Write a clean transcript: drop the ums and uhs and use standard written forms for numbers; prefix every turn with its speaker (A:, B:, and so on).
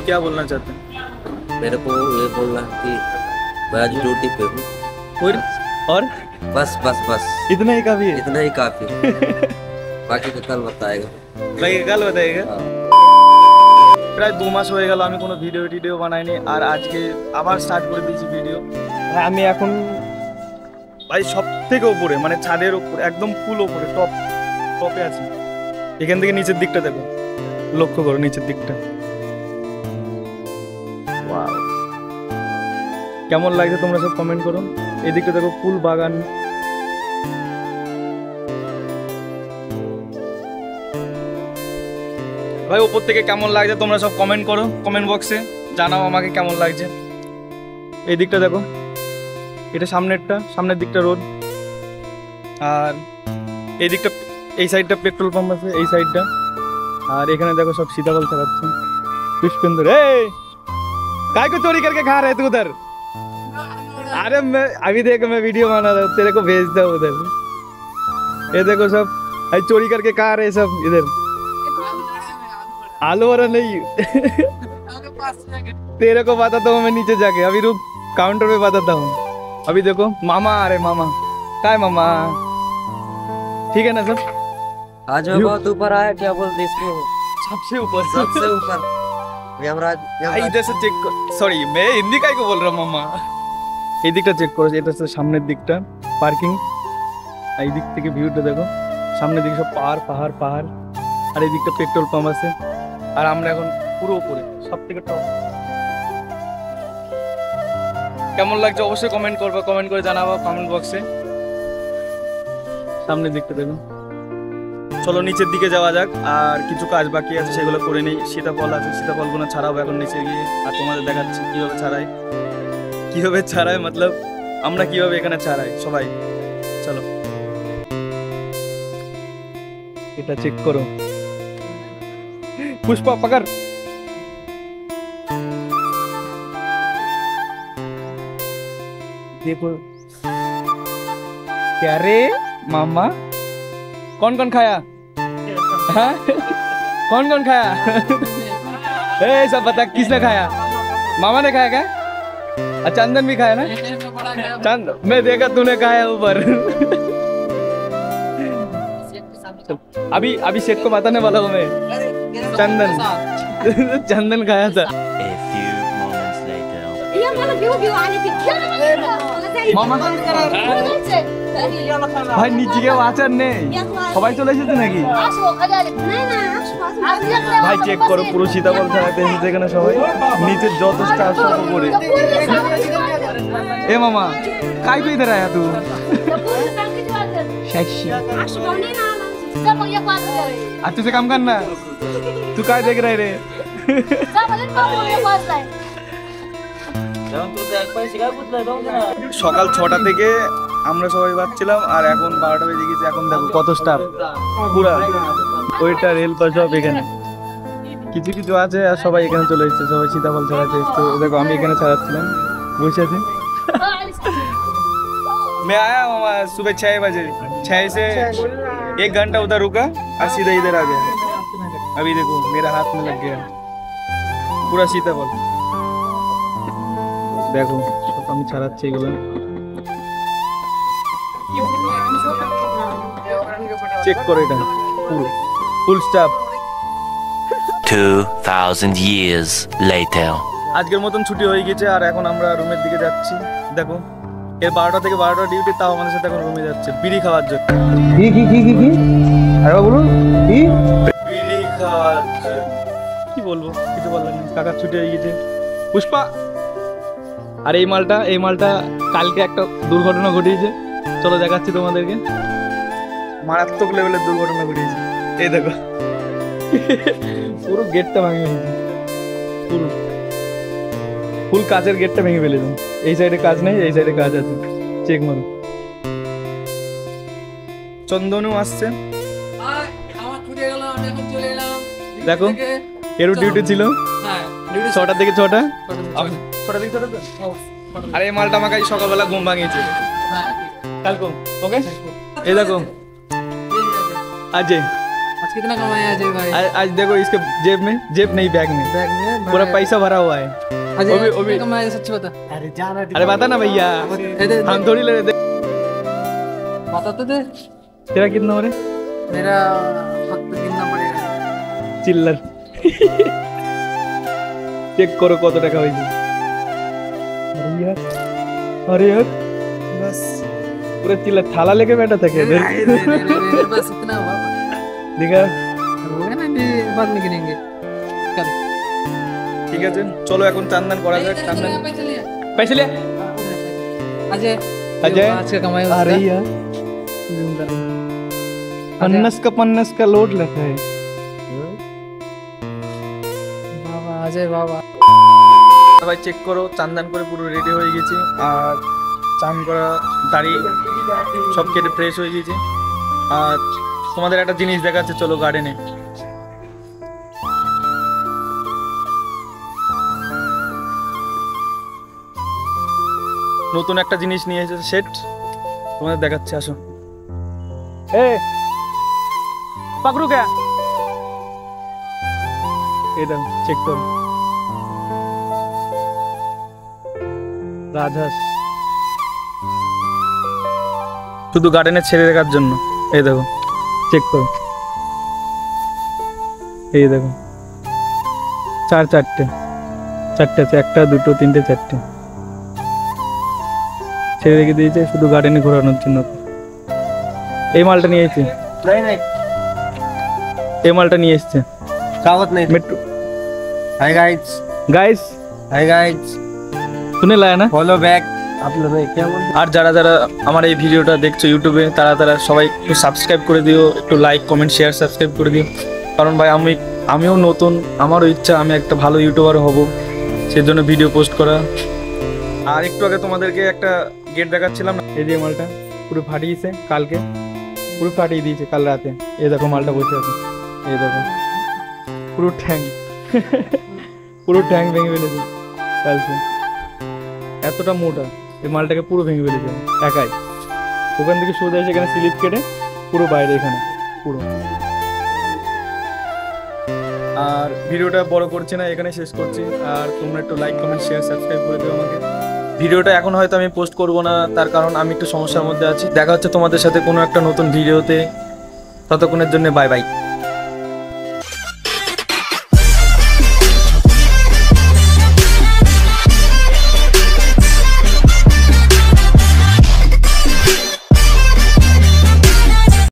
A: क्या बोलना चाहते हैं?
B: मेरे को ये बोलना है कि मैं आज ड्यूटी पे हूँ
A: और
B: बस बस बस
A: इतना ही काफी है?
B: इतना ही काफी বাকি তো কাল बताएगा
A: ভাই কাল बताएगा। প্রায় 2 মাস হয়ে গেল আমি কোনো ভিডিও বানাইনি, আর আজকে আবার স্টার্ট করে দিয়েছি ভিডিও। আমি এখন ভাই সব থেকে উপরে, মানে ছাদের উপরে, একদম ফুল উপরে, টপে আছি। এখান থেকে নিচের দিকটা দেখো, লক্ষ্য করো নিচের দিকটা। ওয়াও, কেমন লাগছে তোমরা সব কমেন্ট করো। এই দিকটা দেখো, ফুল বাগান। ভাই উপর থেকে কেমন লাগছে তোমরা সব কমেন্ট করো, কমেন্ট বক্সে জানাও আমাকে কেমন লাগছে। এই দিকটা দেখো, এটা সামনের দিকটা রোড, আর এই দিকটা, এই সাইডটা পেট্রোল পাম্প আছে, এই সাইডটা। আর এখানে দেখো সব सीताफल चलाচ্ছে। पुष्पेंद्र काय को चोरी करके खा रहे तू उधर? अरे मैं अभी देख, मैं वीडियो बना रहा हूँ, तेरे को भेजता हूँ उधर। ये देखो सब चोरी करके खा रहे सब इधर। आलू वाला नहीं तेरे को बताता हूँ मैं नीचे जाके, अभी रुक, काउंटर पे बताता हूँ। अभी देखो मामा आ रहे, मामा काय मामा, ठीक है ना सब?
B: आज मैं बहुत ऊपर आया, क्या बोलते इसको,
A: सबसे ऊपर
B: यमराज
A: इधर से चेक, सॉरी मैं हिंदी काय को बोल रहा हूँ मामा। এই দিকটা চেক করো, এটা হচ্ছে সামনের দিকটা পার্কিং। এই দিক থেকে ভিউটা দেখো, সামনের দিকে সব পাহাড়, আর এই দিকটা পেট্রোল পাম্প আছে। আর আমরা এখন পুরো উপরে, সব থেকে টপ। কেমন লাগছে অবশ্যই কমেন্ট করবে, কমেন্ট করে জানাবো কমেন্ট বক্সে। সামনের দিকটা দেখো। চলো নিচের দিকে যাওয়া যাক, আর কিছু কাজ বাকি আছে সেগুলো করে নেই। सीताफल আছে, सीताफलগুলো ছাড়াবো এখন নিচে গিয়ে, আর তোমাদের দেখাচ্ছি কিভাবে ছাড়াই, मतलब আমরা কিভাবে এখানে ছাড়াই সবাই। চলো এটা চেক করো, पुष्पा पकड़। देखो क्या रे मामा, कौन खाया? हाँ? कौन खाया? ए सब बता, किसने खाया? मामा ने खाया क्या? चंदन भी खाया ना? चंद मैं देखा तूने खाया ऊपर। अभी सेठ को बताने वाला हूँ मैं। चंदन खाया था। मामा ভাই নিচে কেউ আছেন নেই, সবাই চলে এসেছে নাকি? ভাই চেক করো, পুরো सीताफल ছাড়াতে এসেছে এখানে সবাই। নিচে যত স্টাফ সব উপরে। ए मामा काय को इधर आया तू? अच्छे से काम करना, तू काय देख रहा है रे? সকাল 6টা থেকে আমরা সবাই বাচ্ছিলাম, আর এখন 12টা বেজে গেছে। এখন দেখো কত স্টাফ, পুরা ওইটা রেল পাস সব এখানে কিছু আছে, আর সবাই এখানে চলে এসেছে, সবাই सीताफल ছাড়াতে এসেছে। দেখো আমি এখানে ছাড়াচ্ছিলাম, বসে আছি। मैं आया मामा सुबह 6 बजे, 6 से 1 घंटा उधर रुका और सीधा इधर आ गया। अभी देखो मेरा हाथ में लग गया पूरा सीताफल। देखो सब আমি ছাড়াচ্ছি এগুলো, চেক করো, এটা পুরো ফুল স্টাফ।
C: 2000 years later
A: আজকের মতন ছুটি হয়ে গেছে, আর এখন আমরা রুমের দিকে যাচ্ছি। দেখো এর 12টা থেকে 12টা ডিউটি, তাও আমাদের সাথে এখন রুমে যাচ্ছে বিড়ি খাওয়ার জন্য। কি আরে বলুন কি বিড়ি খাওয়ার জন্য, কি বলবো, কিছু বললাম না। কাকার ছুটি হয়ে গেছে। পুষ্পা, আর এই মালটা কালকে একটা দুর্ঘটনা ঘটিয়েছে, চলো দেখাচ্ছি তোমাদেরকে। মারাত্মক লেভেলের দুর্ঘটনা ঘটিয়েছে। এই দেখো পুরো গেটটা ভেঙে ফেলেছে, পুরো ফুল কাচের গেটটা ভেঙে ফেলেছে। এই সাইডে কাজ নেই, এই সাইডে কাজ আছে, চেক মারো। চন্দনও আসছে, দেখো এরও ডিউটি ছিল 6টা থেকে 6টা। আর এই মালটা আমাকে সকালবেলা ঘুম ভাঙিয়েছে কালকে। ওকে এই দেখো আজকে
D: कितना कमाया अजय भाई?
A: आज देखो इसके जेब नहीं बैग में
D: बैग में
A: पूरा पैसा भरा हुआ है।
D: अजय
A: वो भी
D: कितना कमाया सच बता।
A: अरे बता ना भैया, हम थोड़ी ले रहे थे।
D: बता तो दे।
A: तेरा कितना हो रहा है?
D: मेरा वक्त गिनना पड़ेगा।
A: चिल्लर চেক করো কত টাকা হয়েছে। अरे यार
D: बस
A: पूरा चिल्लर थाला लेके बैठा था क्या इधर?
D: बस इतना हुआ।
A: देखा
D: हो गया ना, अभी बाद में गिनेंगे। चल
A: ঠিক আছে, চলো এখন চান্দান করা যাক। চান্দান
D: पैसे लिया।
A: पैसे ले।
D: अजय
A: अजय
D: आज का कमाई
A: अरे यार 50 का लोड लगा है।
D: বাবা अजय বাবা।
A: সবাই চেক করো, চান্দান করে পুরো রেডি হয়ে গেছি। আর চান করা, দাড়ি সব কেটে ফ্রেশ হয়ে গেছি। আর তোমাদের একটা জিনিস দেখাচ্ছে, চলো গার্ডেনে। নতুন একটা জিনিস নিয়ে এসেছে সেট, তোমাদের দেখাচ্ছে, আসো। এ পাকড়ু কে এটা চেক করো, রাজহাঁস শুধু গার্ডেনে ছেড়ে রাখার জন্য। এই দেখো, চেক করো, এই দেখো, চারটে আছে, একটা দুটো তিনটে চারটে ছেড়ে রেখে দিয়েছে শুধু গার্ডেনে ঘোরানোর জন্য। এই মালটা নিয়ে এসেছে, এই মালটা নিয়ে এসছে
B: कहावत नहीं
A: metro.
B: Hi guys,
A: guys
B: hi guys,
A: শুনে লায় না।
B: Follow back. आप लोग क्या बोल
A: আর যারা যারা আমার এই ভিডিওটা দেখছো ইউটিউবে, তারা সবাই একটু সাবস্ক্রাইব করে দিও, একটু লাইক কমেন্ট শেয়ার সাবস্ক্রাইব করে দিও। কারণ ভাই আমিও নতুন, আমারও ইচ্ছা আমি একটা ভালো ইউটিউবার হব, সেই জন্য ভিডিও পোস্ট করা। আর একটু আগে তোমাদেরকে একটা গেট দেখাচ্ছিলাম না, এই যে মালটা পুরো ফাটিয়েছে, কালকে পুরো ফাটিয়ে দিয়েছে কাল রাতে। এই দেখো মালটা বসে আছে, এই দেখো পুরো ঠ্যাং পুরো ঠ্যাং ভেঙে ফেলেছে কালকে। এতটা মোটা এই মালটাকে পুরো ভেঙে ফেলেছে একাই। ওখান থেকে সোজা এসে এখানে স্লিপ কেটে পুরো বাইরে এখানে পুরো। আর ভিডিওটা বড় করছি না, এখানে শেষ করছি। আর তোমরা একটু লাইক কমেন্ট শেয়ার সাবস্ক্রাইব করে দিও আমাকে। ভিডিওটা এখন হয়তো আমি পোস্ট করব না, তার কারণ আমি একটু সমস্যার মধ্যে আছি। দেখা হচ্ছে তোমাদের সাথে কোনো একটা নতুন ভিডিওতে, ততক্ষণের জন্য বাই বাই।